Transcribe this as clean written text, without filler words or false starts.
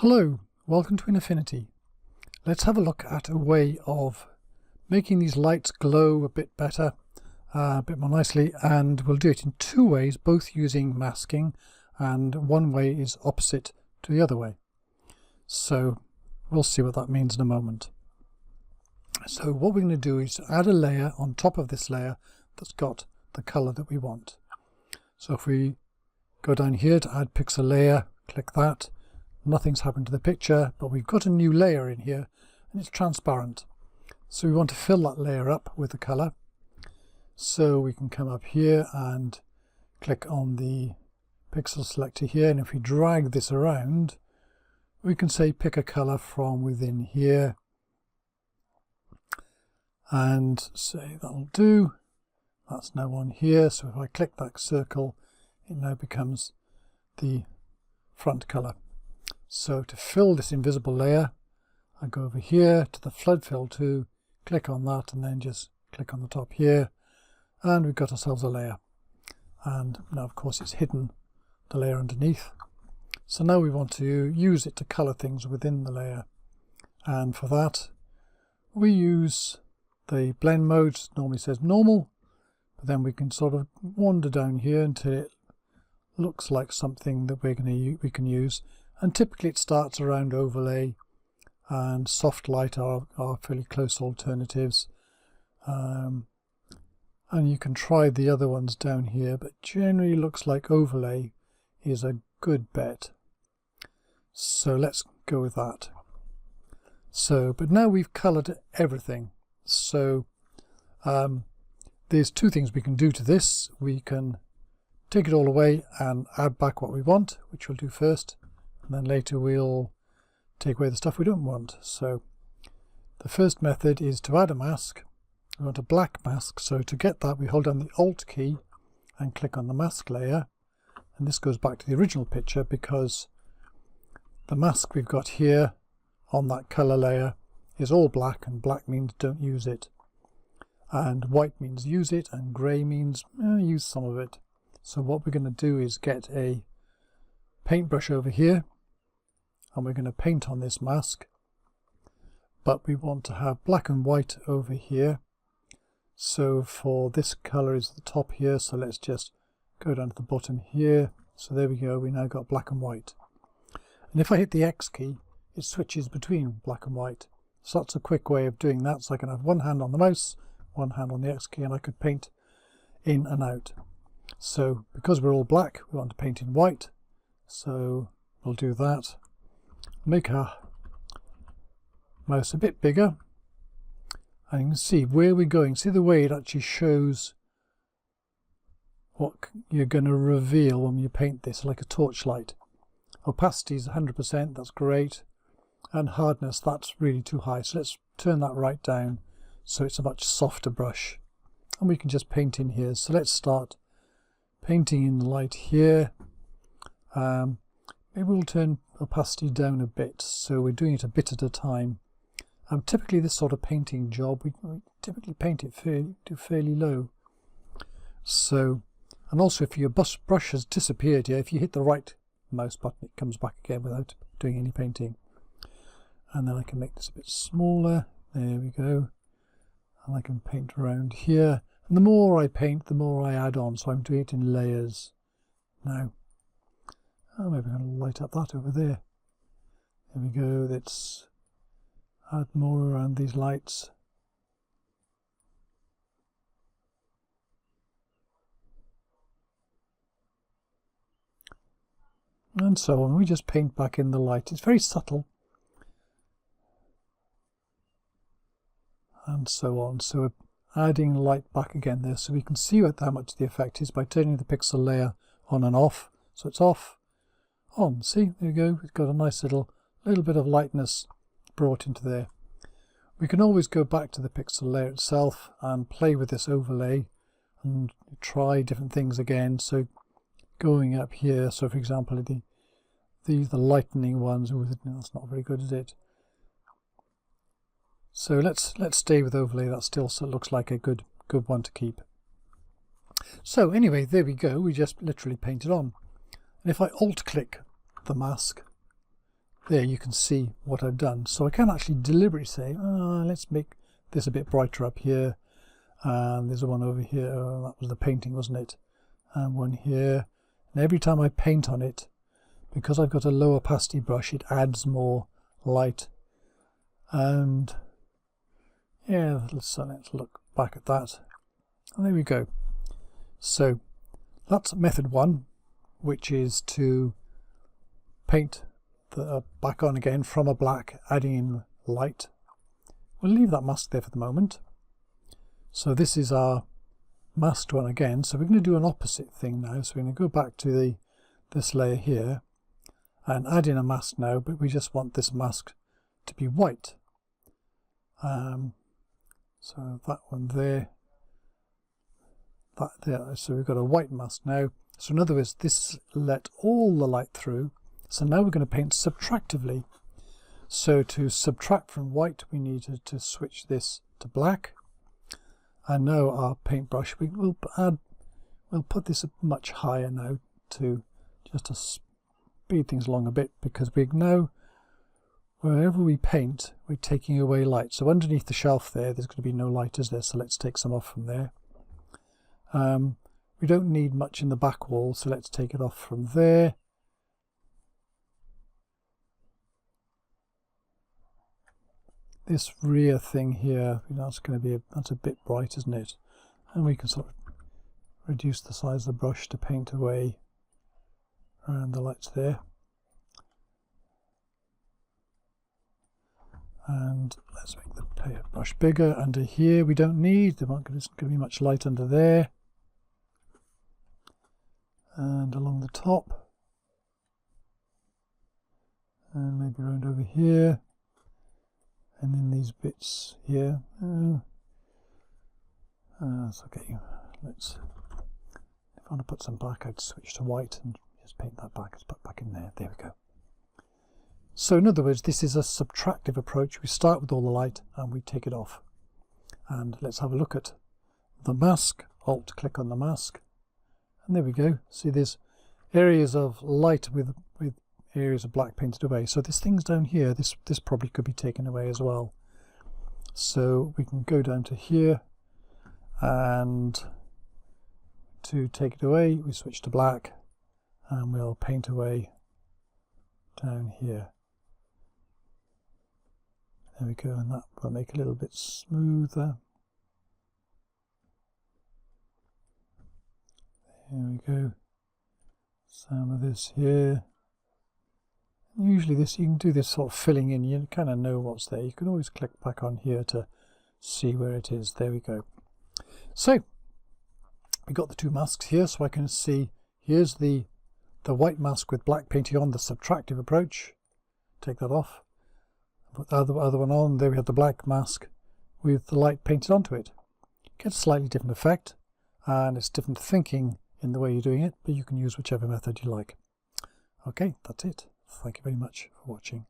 Hello, welcome to Affinity. Let's have a look at a way of making these lights glow a bit better, a bit more nicely, and we'll do it in two ways, both using masking, and one way is opposite to the other way. So we'll see what that means in a moment. So what we're going to do is add a layer on top of this layer that's got the color that we want. So if we go down here to add pixel layer, click that. Nothing's happened to the picture, but we've got a new layer in here and it's transparent. So we want to fill that layer up with the color. So we can come up here and click on the pixel selector here, and if we drag this around, we can say pick a color from within here and say that'll do. That's now on here, so if I click that circle, it now becomes the front color. So to fill this invisible layer, I go over here to the flood fill tool, click on that, and then just click on the top here, and we've got ourselves a layer. And now of course it's hidden the layer underneath. So now we want to use it to color things within the layer, and for that we use the blend mode. It normally says normal, but then we can sort of wander down here until it looks like something that we can use. And typically it starts around overlay, and soft light are fairly close alternatives. And you can try the other ones down here, but generally looks like overlay is a good bet. So let's go with that. So, but now we've colored everything. So there's two things we can do to this. We can take it all away and add back what we want, which we'll do first. And then later we'll take away the stuff we don't want. So the first method is to add a mask. We want a black mask, so to get that we hold down the Alt key and click on the mask layer, and this goes back to the original picture because the mask we've got here on that color layer is all black, and black means don't use it, and white means use it, and grey means use some of it. So what we're going to do is get a paintbrush over here, and we're going to paint on this mask, but we want to have black and white over here. So for this color is the top here, so let's just go down to the bottom here. So there we go, we now got black and white. And if I hit the X key, it switches between black and white. So that's a quick way of doing that. So I can have one hand on the mouse, one hand on the X key, and I could paint in and out. So because we're all black, we want to paint in white. So we'll do that. Make our mouse a bit bigger, and you can see where we're going. See the way it actually shows what you're going to reveal when you paint this, like a torchlight. Opacity is 100%, that's great, and hardness, that's really too high. So let's turn that right down so it's a much softer brush, and we can just paint in here. So let's start painting in the light here. Maybe we'll turn opacity down a bit, so we're doing it a bit at a time. Typically this sort of painting job, we typically paint it fairly low. So, and also if your brush has disappeared here, if you hit the right mouse button, it comes back again without doing any painting. And then I can make this a bit smaller. There we go. And I can paint around here. And the more I paint, the more I add on. So I'm doing it in layers now. Oh, maybe I'm going to light up that over there. There we go. Let's add more around these lights. And so on. We just paint back in the light. It's very subtle. And so on. So we're adding light back again there, so we can see how much the effect is by turning the pixel layer on and off. So it's off, on. See, there you go. We've got a nice little bit of lightness brought into there. We can always go back to the pixel layer itself and play with this overlay and try different things again. So going up here, so for example the lightening ones, that's not very good, is it? So let's stay with overlay. That still looks like a good one to keep. So anyway, there we go. We just literally painted on. And if I alt click the mask, there you can see what I've done. So I can actually deliberately say, let's make this a bit brighter up here, and there's one over here. That was the painting, wasn't it? And one here. And every time I paint on it, because I've got a low opacity brush, it adds more light. And yeah, let's look back at that. And there we go. So that's method one, which is to paint the back on again from a black, adding in light. We'll leave that mask there for the moment. So this is our masked one again. So we're going to do an opposite thing now. So we're going to go back to this layer here and add in a mask now, but we just want this mask to be white. So that one there, that there. So we've got a white mask now. So in other words, this let all the light through. So now we're going to paint subtractively. So to subtract from white, we needed to switch this to black. And now our paintbrush, we'll put this much higher now to just to speed things along a bit, because we know wherever we paint, we're taking away light. So underneath the shelf there's going to be no light, is there? So let's take some off from there. We don't need much in the back wall, so let's take it off from there. This rear thing here, that's going to be that's a bit bright, isn't it? And we can sort of reduce the size of the brush to paint away around the lights there. And let's make the brush bigger. Under here we don't need, there's not going to be much light under there. And along the top. And maybe around over here. And then these bits here. That's okay. Let's, if I want to put some black, I'd switch to white and just paint that back. Let's put back in there. There we go. So in other words, this is a subtractive approach. We start with all the light and we take it off. And let's have a look at the mask. Alt click on the mask. And there we go. See, there's areas of light with areas of black painted away. So there's things down here, this probably could be taken away as well. So we can go down to here, and to take it away we switch to black, and we'll paint away down here. There we go, and that will make it a little bit smoother. There we go. Some of this here. Usually this, you can do this sort of filling in, you kind of know what's there. You can always click back on here to see where it is. There we go. So we got the two masks here, so I can see here's the white mask with black painting on, the subtractive approach. Take that off. Put the other one on. There we have the black mask with the light painted onto it. Gets a slightly different effect, and it's different thinking in the way you're doing it, but you can use whichever method you like. Okay, that's it. Thank you very much for watching.